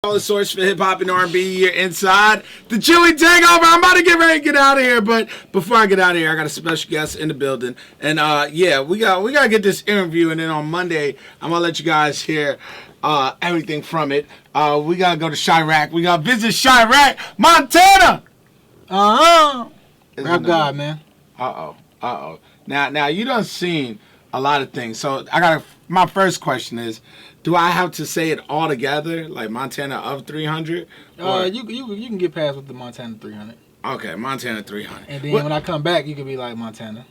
All the source for hip hop and R&B here inside the Chewy Takeover. I'm about to get ready to get out of here, but before I get out of here, I got a special guest in the building, and we gotta get this interview, and then on Monday, I'm gonna let you guys hear everything from it. We gotta go to Chirac. We gotta visit Chirac, Montana. Rap God, man. Now you done seen a lot of things, so my first question is, do I have to say it all together, like Montana of 300? You can get past with the Montana 300. Okay, Montana 300. And then when I come back, you can be like Montana.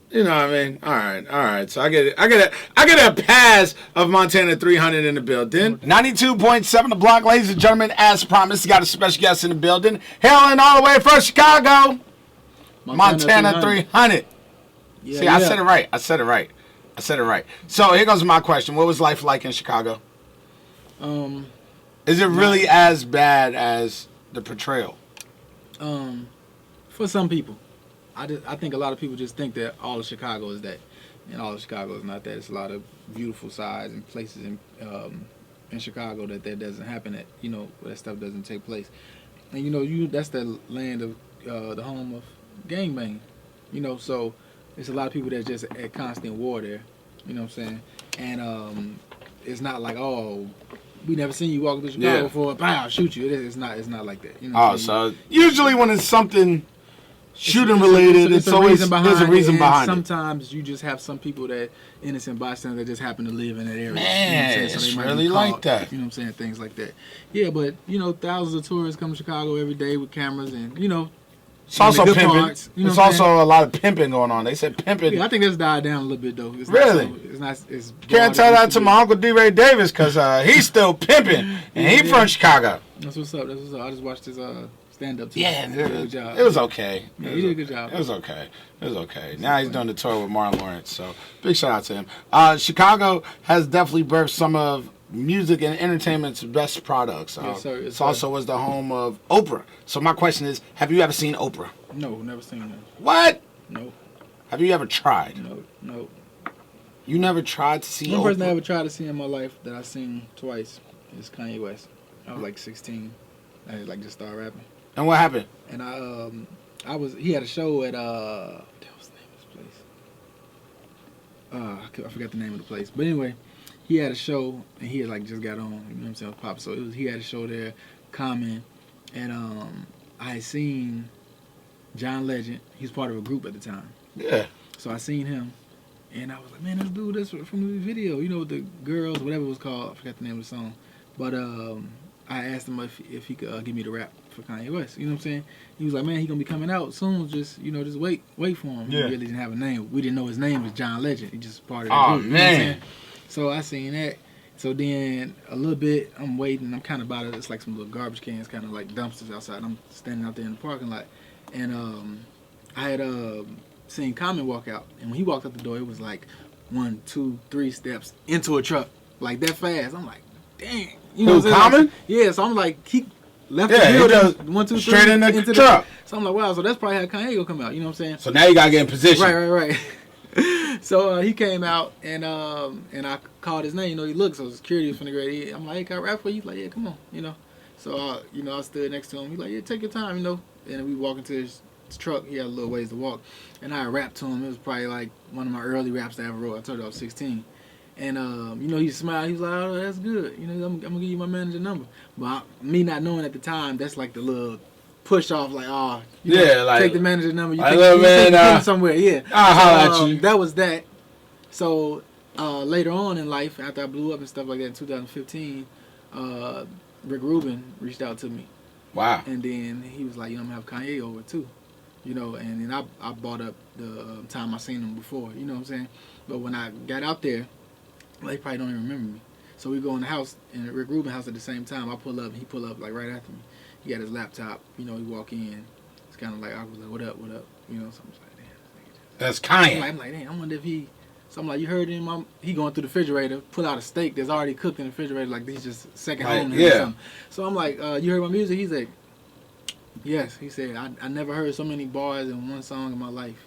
You know what I mean? All right. So I get a pass of Montana 300 in the building. 92.7 The Block, ladies and gentlemen. As promised, got a special guest in the building, hailing all the way from Chicago. Montana 300. Yeah, see, yeah. I said it right. So here goes my question. What was life like in Chicago? Is it really as bad as the portrayal? For some people. I think a lot of people just think that all of Chicago is that. And all of Chicago is not that. It's a lot of beautiful sides and places in Chicago that doesn't happen, that, where that stuff doesn't take place. And that's the land of the home of gangbanging. So it's a lot of people that just at constant war there. You know what I'm saying? And it's not like, oh, we never seen you walk through Chicago before, I'll shoot you. It's not like that. So usually when it's something shooting related, it's always there's a reason behind it. Sometimes you just have some people that innocent bystanders that just happen to live in that area. Man, so it's really like that. You know what I'm saying? Things like that. Yeah, but thousands of tourists come to Chicago every day with cameras, and it's also pimping. There's also a lot of pimping going on. They said pimping. Yeah, I think that's died down a little bit though. Really? It's can't tell that to my uncle D. Ray Davis, because he's still pimping, and he from Chicago. That's what's up. I just watched his stand-up too. Yeah, he did a good job. It was okay. Yeah, he did a good job. It was okay. Now he's doing the tour with Martin Lawrence, so big shout out to him. Chicago has definitely birthed some of music and entertainment's best products. Yes, sir. It also was the home of Oprah. So my question is, have you ever seen Oprah? No, never seen her. What? No. Have you ever tried? No. You never tried to see Oprah? One person I ever tried to see in my life that I seen twice is Kanye West. I was like 16. I just started rapping. And what happened? And he had a show at what was the name of this place? I forgot the name of the place. But anyway, he had a show, and he had just got on, you know what I'm saying, pop. So he had a show there, Common, and I had seen John Legend. He was part of a group at the time. Yeah. So I seen him, and I was like, man, this dude, that's from the video, with the girls, whatever it was called. I forgot the name of the song. But I asked him if he could give me the rap for Kanye West. You know what I'm saying? He was like, man, he gonna be coming out soon. Just just wait for him. Yeah. He really didn't have a name. We didn't know his name was John Legend. He just part of the group. Oh man. You know what I'm saying? So I seen that. So then a little bit, I'm waiting. I'm kind of by it's like some little garbage cans, kind of like dumpsters outside. I'm standing out there in the parking lot, and I had seen Common walk out, and when he walked out the door, it was like 1, 2, 3 steps into a truck, like that fast. I'm like, dang. Common? Yeah. So I'm like, he left the building, 1, 2, 3, straight in the truck. So I'm like, wow. So that's probably how Kanye will come out. You know what I'm saying? So now you gotta get in position. Right. So he came out, and I called his name. He looked, so security was finna grade. I'm like, hey, can I rap for you? He's like, yeah, come on. So I stood next to him. He's like, yeah, take your time. And we walk into his truck. He had a little ways to walk, and I rapped to him. It was probably like one of my early raps that I ever wrote. I told you I was 16. And he smiled. He was like, "Oh, that's good. I'm gonna give you my manager number." But me not knowing at the time, that's like the little push off, like, take the manager number. You take him somewhere, yeah. I'll holler at you. That was that. So later on in life, after I blew up and stuff like that in 2015, Rick Rubin reached out to me. Wow. And then he was like, I'm gonna have Kanye over too, And then I brought up the time I seen him before. You know what I'm saying? But when I got out there, they probably don't even remember me. So we go in the house, in Rick Rubin house at the same time. I pull up, and he pull up like right after me. He got his laptop. He walk in. It's kind of like, I was like, what up? So I'm just like, damn. That's Kanye. I'm like, damn, I wonder if he... So I'm like, you heard him? He going through the refrigerator, pull out a steak that's already cooked in the refrigerator, like he's just second home to him or something. So I'm like, you heard my music? He's like, yes. He said, I never heard so many bars in one song in my life.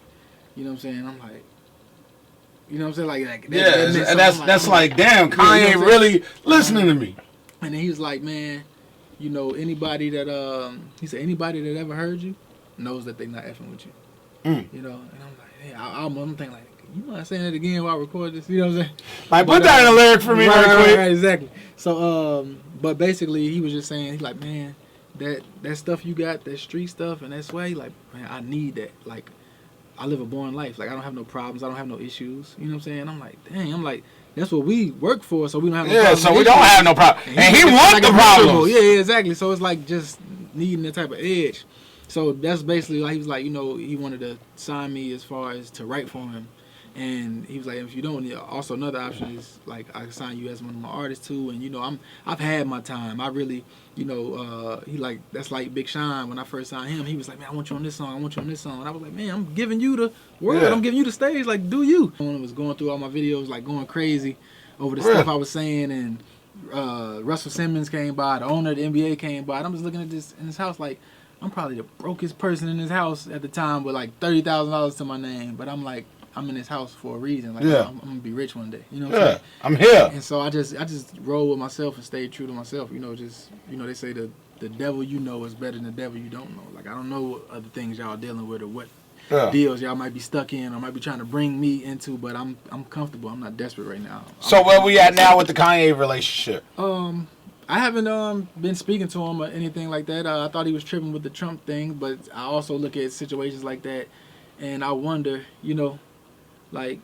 You know what I'm saying? I'm like... You know what I'm saying? Like that's like, damn, Kanye ain't really listening to me. And then he was like, man, you know, anybody that he said anybody that ever heard you knows that they not effing with you. You know, and I'm like, hey, I'm thinking like, you mind saying that again while I record this? You know what I'm saying? Like, put that in a lyric for me, right, real quick. Right, exactly. So, but basically, he was just saying, he's like, man, that stuff you got, that street stuff and that sway, like, man, I need that. Like, I live a boring life. Like, I don't have no problems. I don't have no issues. You know what I'm saying? I'm like, dang. I'm like, that's what we work for, so we don't have no problems. Yeah, so we don't have no problem. And he wants the problems. Yeah, exactly. So it's like just needing that type of edge. So that's basically like he was like, you know, he wanted to sign me as far as to write for him. And he was like, if you don't, also another option is like I can sign you as one of my artists too. And you know, I've had my time. I really, you know, he like that's like Big Sean when I first signed him. He was like, man, I want you on this song. I want you on this song. And I was like, man, I'm giving you the world. Yeah. I'm giving you the stage. Like, do you? When I was going through all my videos, like going crazy over the stuff I was saying, and Russell Simmons came by, the owner of the NBA came by, and I'm just looking at this in this house like, I'm probably the brokest person in this house at the time with like $30,000 to my name, but I'm like, I'm in this house for a reason. Like, I'm gonna be rich one day. You know what I'm saying? I'm here. And so I just roll with myself and stay true to myself. You know, just, you know, they say the devil you know is better than the devil you don't know. Like, I don't know what other things y'all dealing with or what deals y'all might be stuck in or might be trying to bring me into, but I'm comfortable. I'm not desperate right now. So where we at now with the Kanye relationship? I haven't been speaking to him or anything like that. I thought he was tripping with the Trump thing, but I also look at situations like that, and I wonder, you know, like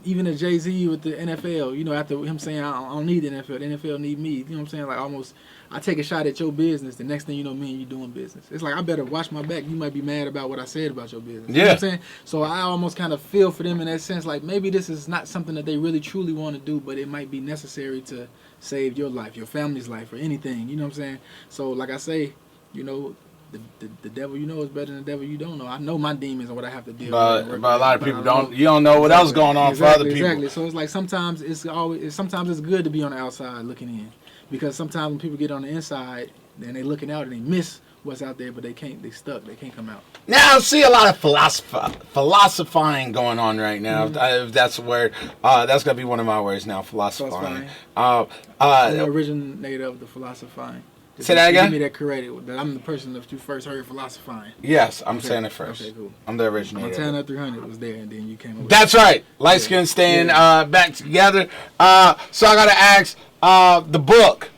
even a Jay-Z with the NFL, you know, after him saying I don't need the NFL, the NFL need me. You know what I'm saying? Like almost, I take a shot at your business. The next thing you know, me and you doing business. It's like I better watch my back. You might be mad about what I said about your business. You know what I'm saying? So I almost kind of feel for them in that sense. Like maybe this is not something that they really truly want to do, but it might be necessary to save your life, your family's life, or anything. You know what I'm saying? So like I say, you know, the devil you know is better than the devil you don't know. I know my demons and what I have to deal with. But a lot of people don't. You don't know what else going on for other people. Exactly. So it's like sometimes it's good to be on the outside looking in, because sometimes when people get on the inside, then they looking out and they miss what's out there, but they stuck. They can't come out. Now I see a lot of philosophizing going on right now. If that's a word, that's gonna be one of my words now. Philosophizing. I'm the originator of the philosophizing. Say that again? Give me that credit. That I'm the person that you first heard philosophizing. Yes, I'm saying it first. Okay, cool. I'm the originator. Montana 300 was there, and then you came over. That's right. Light skin staying back together. So I gotta ask the book.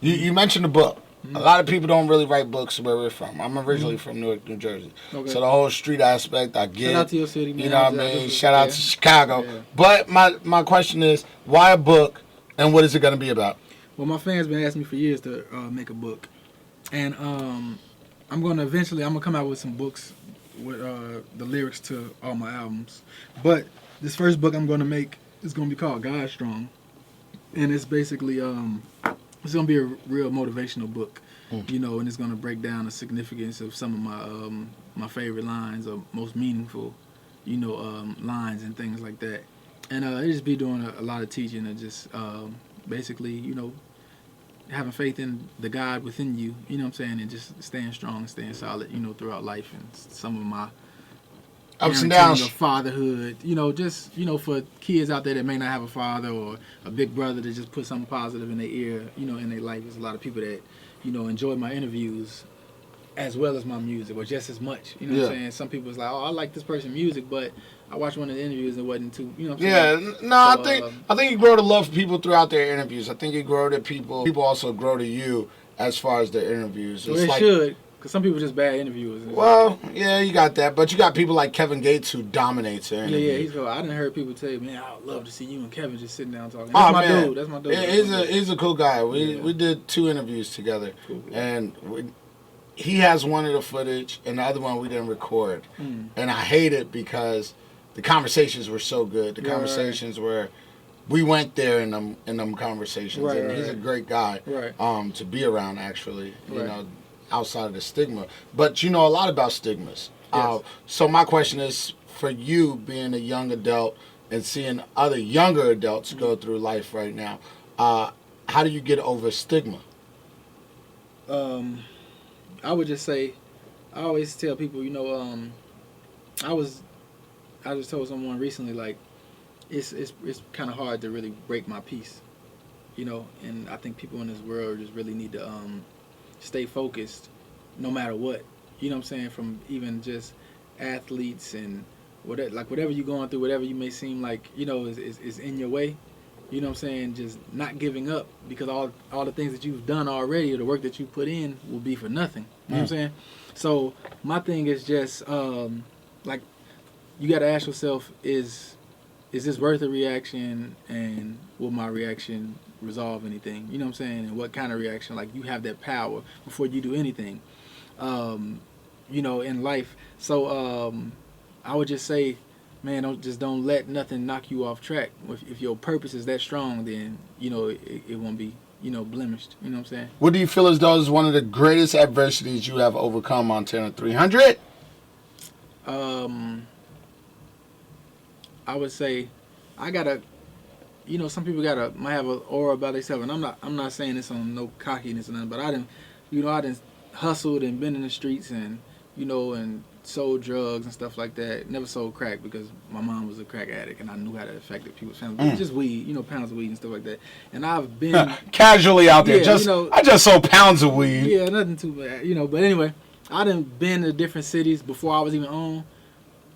You mentioned the book. A lot of people don't really write books where we're from. I'm originally from Newark, New Jersey. Okay. So the whole street aspect, I get. Shout out to your city, man. You know what I mean? Shout out to Chicago. Yeah. But my question is, why a book, and what is it going to be about? Well, my fans been asking me for years to make a book. And I'm going to come out with some books with the lyrics to all my albums. But this first book I'm going to make is going to be called God Strong. And it's basically... it's going to be a real motivational book, you know, and it's going to break down the significance of some of my favorite lines or most meaningful, you know, lines and things like that. And it just be doing a lot of teaching and just basically, you know, having faith in the God within you, you know what I'm saying, and just staying strong and staying solid, you know, throughout life. And some of my ups and downs of fatherhood, you know, just, you know, for kids out there that may not have a father or a big brother to just put something positive in their ear, you know, in their life. There's a lot of people that, you know, enjoy my interviews as well as my music, or just as much. You know what I'm saying? Some people's like, oh, I like this person's music, but I watched one of the interviews and it wasn't too, you know what I'm saying? No, so, I think you grow to love people throughout their interviews. I think you grow to people also grow to you as far as their interviews. Well, they should. Because some people are just bad interviewers. Well, yeah, you got that. But you got people like Kevin Gates who dominates their interviews. I didn't heard people tell me, man, I would love to see you and Kevin just sitting down talking. That's my dude. That's my dude. Yeah, he's a cool guy. We did 2 interviews together. Cool. And he has one of the footage, and the other one we didn't record. And I hate it because the conversations were so good. The conversations were... We went there in them conversations. And he's a great guy to be around, actually. You know, outside of the stigma. But you know a lot about stigmas. Yes. So my question is, for you being a young adult and seeing other younger adults go through life right now, how do you get over stigma? I would just say, I always tell people, you know, I just told someone recently, like, it's kind of hard to really break my peace. you know, and I think people in this world just really need to stay focused no matter what. You know what I'm saying? From even just athletes and whatever you're going through, whatever you may seem like, you know, is in your way. You know what I'm saying? Just not giving up, because all the things that you've done already, or the work that you put in, will be for nothing. You know what I'm saying? So my thing is just like, you got to ask yourself, is this worth a reaction, and will my reaction resolve anything? You know what I'm saying? And what kind of reaction? Like, you have that power before you do anything, you know, in life. So I would just say, man, don't let nothing knock you off track. If your purpose is that strong, then, you know, it won't be, you know, blemished. You know what I'm saying? What do you feel as though is one of the greatest adversities you have overcome, Montana 300? I would say, you know, some people might have an aura about themselves, and I'm not saying this on no cockiness or nothing, but I done hustled and been in the streets, and, you know, and sold drugs and stuff like that. Never sold crack because my mom was a crack addict, and I knew how that affected people's families. Just weed, you know, pounds of weed and stuff like that. And I've been casually out there, you know, I just sold pounds of weed. Yeah, nothing too bad, you know. But anyway, I done been to different cities before I was even on,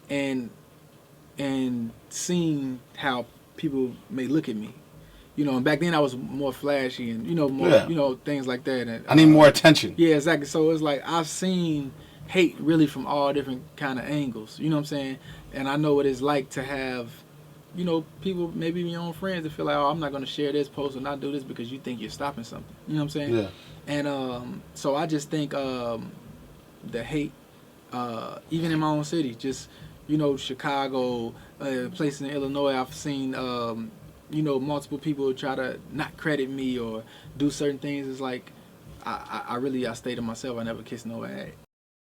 and seen how people may look at me. You know, and back then I was more flashy and, you know, more, you know, things like that. And I need more attention. Yeah, exactly. So it's like, I've seen hate really from all different kind of angles. You know what I'm saying? And I know what it's like to have, you know, people, maybe your own friends, that feel like, oh, I'm not going to share this post or not do this because you think you're stopping something. You know what I'm saying? Yeah. And so I just think the hate, even in my own city, just, you know, Chicago, places in Illinois, I've seen, you know, multiple people try to not credit me or do certain things. It's like, I stay to myself. I never kiss no